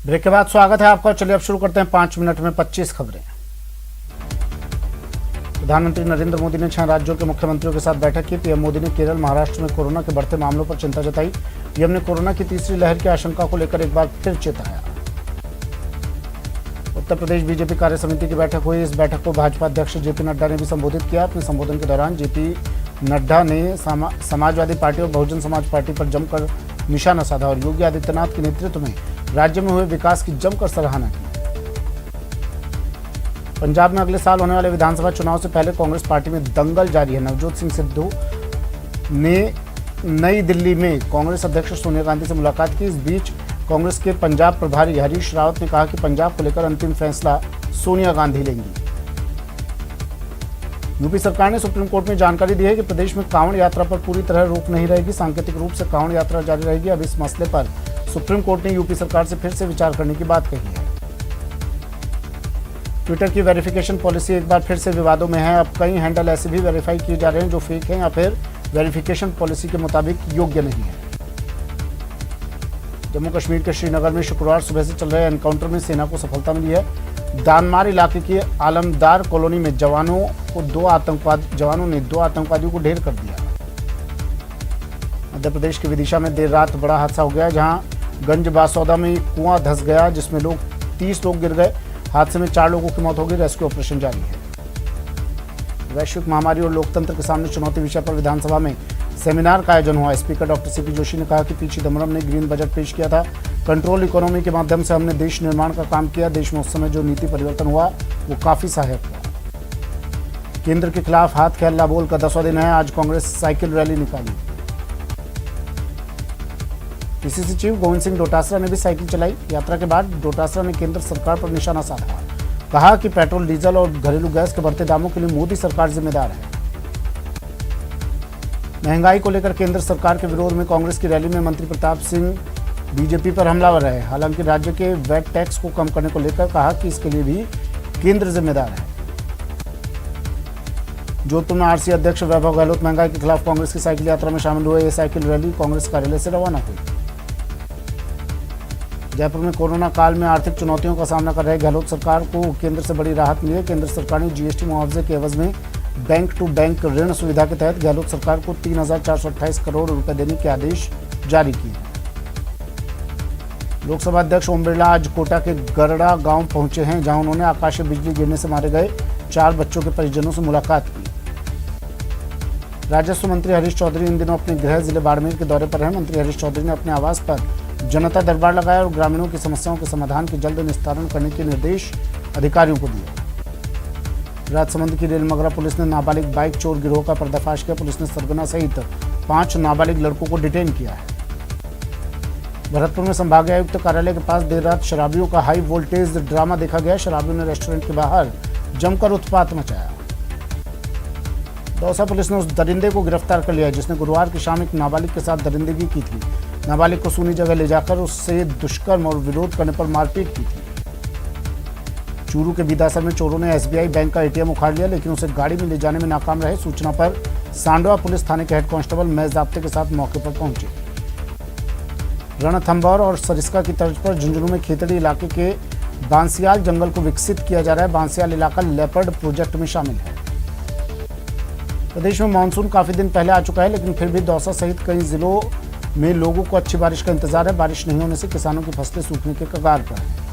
Break के बाद स्वागत है आपका। चलिए अब शुरू करते हैं 5 मिनट में 25 खबरें। प्रधानमंत्री नरेंद्र मोदी ने 6 राज्यों के मुख्यमंत्रियों के साथ बैठक की। पीएम मोदी ने केरल, महाराष्ट्र में कोरोना के बढ़ते मामलों पर चिंता जताई। पीएम ने कोरोना की तीसरी लहर की आशंका को लेकर एक बार फिर चेताया। उत्तर प्रदेश बीजेपी कार्य समिति की बैठक हुई। इस बैठक को भाजपा अध्यक्ष जेपी नड्डा ने भी संबोधित किया। अपने संबोधन के दौरान जेपी नड्डा ने समाजवादी पार्टी और बहुजन समाज पार्टी पर जमकर निशाना साधा और योगी आदित्यनाथ के नेतृत्व में राज्य में हुए विकास की जमकर सराहना की। पंजाब में अगले साल होने वाले विधानसभा चुनाव से पहले कांग्रेस पार्टी में दंगल जारी है। नवजोत सिंह सिद्धू ने नई दिल्ली में कांग्रेस अध्यक्ष सोनिया गांधी से मुलाकात की। इस बीच कांग्रेस के पंजाब प्रभारी हरीश रावत ने कहा कि पंजाब को लेकर अंतिम फैसला सोनिया गांधी लेंगी। यूपी सरकार ने सुप्रीम कोर्ट में जानकारी दी है कि प्रदेश में कांवड़ यात्रा पर पूरी तरह रोक नहीं रहेगी। सांकेतिक रूप से कांवड़ यात्रा जारी रहेगी। अब इस मसले पर सुप्रीम कोर्ट ने यूपी सरकार से फिर से विचार करने की बात कही है। ट्विटर की वेरिफिकेशन पॉलिसी एक बार फिर से विवादों में है। अब कई हैंडल ऐसे भी वेरीफाई किए जा रहे हैं जो फेक हैं या फिर वेरिफिकेशन पॉलिसी के मुताबिक योग्य नहीं है। जम्मू कश्मीर के श्रीनगर में शुक्रवार सुबह से चल रहे एनकाउंटर में सेना को सफलता मिली है। दानमार इलाके की आलमदार कॉलोनी में जवानों ने 2 आतंकवादियों को ढेर कर दिया। मध्य प्रदेश के विदिशा में देर रात बड़ा हादसा हो गया, जहां गंज बासौदा में एक कुआं धंस गया जिसमें 30 लोग गिर गए। हादसे में 4 लोगों की मौत हो गई। रेस्क्यू ऑपरेशन जारी है। वैश्विक महामारी और लोकतंत्र के सामने चुनौती विषय पर विधानसभा में सेमिनार का आयोजन हुआ। स्पीकर डॉक्टर सीपी जोशी ने कहा कि पी चिदम्बरम ने ग्रीन बजट पेश किया था। कंट्रोल इकोनॉमी के माध्यम से हमने देश निर्माण का काम किया। देश में उस समय जो नीति परिवर्तन हुआ वो काफी सहायक हुआ। केंद्र के खिलाफ हाथ के हल्ला बोल का 10वां दिन है। आज कांग्रेस साइकिल रैली निकाली। पीसीसी चीफ गोविंद सिंह डोटासरा ने भी साइकिल चलाई। यात्रा के बाद डोटासरा ने केंद्र सरकार पर निशाना साधा। कहा कि पेट्रोल, डीजल और घरेलू गैस के बढ़ते दामों के लिए मोदी सरकार जिम्मेदार है। महंगाई को लेकर केंद्र सरकार के विरोध में कांग्रेस की रैली में मंत्री प्रताप सिंह बीजेपी पर हमलावर रहे। हालांकि राज्य के वैट टैक्स को कम करने को लेकर कहा कि इसके लिए भी केंद्र जिम्मेदार है। जोधपुर में आरसी अध्यक्ष वैभव गहलोत महंगाई के खिलाफ कांग्रेस की साइकिल यात्रा में शामिल हुए। यह साइकिल रैली कांग्रेस कार्यालय से रवाना हुई। जयपुर में कोरोना काल में आर्थिक चुनौतियों का सामना कर रहे गहलोत सरकार को केंद्र से बड़ी राहत मिली है। केंद्र सरकार ने जीएसटी मुआवजे के एवज में बैंक टू बैंक ऋण सुविधा के तहत गहलोत सरकार को 3,428 करोड़ रुपए देने के आदेश जारी किए हैं। लोकसभा अध्यक्ष ओम बिरला आज कोटा के गरड़ा गांव पहुंचे हैं, जहां उन्होंने आकाशीय बिजली गिरने से मारे गए 4 बच्चों के परिजनों से मुलाकात की। राजस्व मंत्री हरीश चौधरी इन दिनों अपने गृह जिले बाड़मेर के दौरे पर हैं। मंत्री हरीश चौधरी ने अपने आवास पर जनता दरबार लगाया और ग्रामीणों की समस्याओं के समाधान के जल्द निस्तारण करने के निर्देश अधिकारियों को दिए। राजसमंद की रेलमगरा पुलिस ने नाबालिग बाइक चोर गिरोह का पर्दाफाश किया। पुलिस ने सरगना सहित 5 नाबालिग लड़कों को डिटेन किया है। भरतपुर में संभागीय आयुक्त कार्यालय के पास देर रात शराबियों का हाई वोल्टेज ड्रामा देखा गया। शराबियों ने रेस्टोरेंट के बाहर जमकर उत्पात मचाया। दौसा पुलिस ने उस दरिंदे को गिरफ्तार कर लिया जिसने गुरुवार की शाम एक नाबालिग के साथ दरिंदगी की थी। नाबालिग को सूनी जगह ले जाकर उससे दुष्कर्म और विरोध करने पर मारपीट की थी। चूरू के बीदासर में चोरों ने एसबीआई बैंक का एटीएम उखाड़ लिया, लेकिन उसे गाड़ी में ले जाने में नाकाम रहे। सूचना पर सांडवा पुलिस थाने के हेड कांस्टेबल महेश जाब्ते के साथ मौके पर पहुंचे। रणथंभौर और सरिस्का की तर्ज पर झुंझुनू में खेतड़ी इलाके के बांसियाल जंगल को विकसित किया जा रहा है। बांसियाल इलाका लेपर्ड प्रोजेक्ट में शामिल है। प्रदेश में मानसून काफी दिन पहले आ चुका है, लेकिन फिर भी दौसा सहित कई जिलों में लोगों को अच्छी बारिश का इंतजार है। बारिश नहीं होने से किसानों की फसलें सूखने के कगार पर हैं।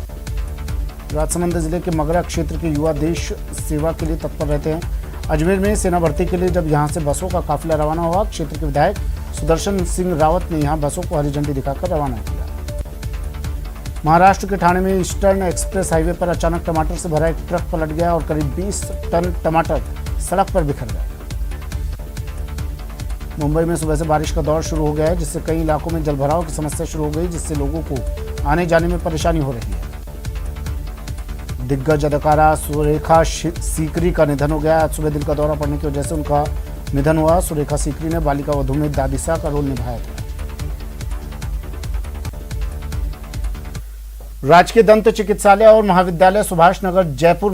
राजसमंद जिले के मगरा क्षेत्र के युवा देश सेवा के लिए तत्पर रहते हैं। अजमेर में सेना भर्ती के लिए जब यहां से बसों का काफिला रवाना हुआ, क्षेत्र के विधायक सुदर्शन सिंह रावत ने यहां बसों को हरी झंडी दिखाकर रवाना किया। महाराष्ट्र के ठाणे में ईस्टर्न एक्सप्रेस हाईवे पर अचानक टमाटर से भरा एक ट्रक पलट गया और करीब 20 टन टमाटर सड़क पर बिखर गए। मुंबई में सुबह से बारिश का दौर शुरू हो गया है, जिससे कई इलाकों में जलभराव की समस्या शुरू हो गई, जिससे लोगों को आने जाने में परेशानी हो रही है। दिग्गज अदाकारा सुरेखा सीकरी का निधन हो गया। आज सुबह दिल का दौरा पड़ने की वजह से उनका निधन हुआ। सुरेखा सीकरी ने बालिका वधू में दादिसा का रोल निभाया था। राजकीय दंत चिकित्सालय और महाविद्यालय सुभाष नगर जयपुर